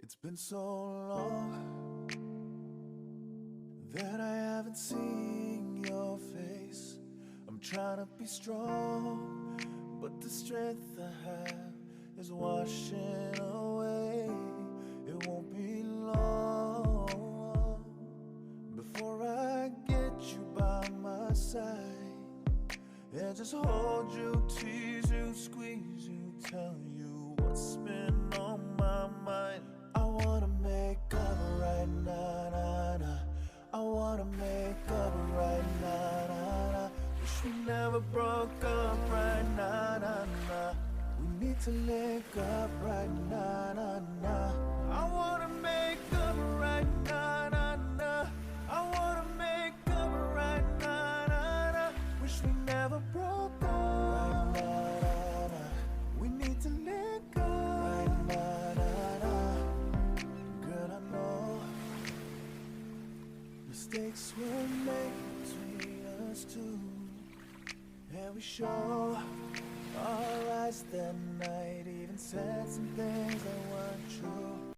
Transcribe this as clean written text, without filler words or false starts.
It's been so long that I haven't seen your face. I'm trying to be strong, but the strength I have is washing away. It won't be long before I get you by my side and just hold you, tease you, squeeze you, tell you what's been on my mind. I wanna make up right now, nah, nah. I wanna make up right now, nah, nah. Wish we never broke up right now, nah, nah. We need to link up right now, nah, nah. I wanna make up right now, nah, nah. I wanna make up right now, nah, nah. Wish we never broke up right now, nah, nah. We need to link up right now, nah, nah. Girl, I know mistakes were made between us two, and we sure our eyes that night even said some things that weren't true.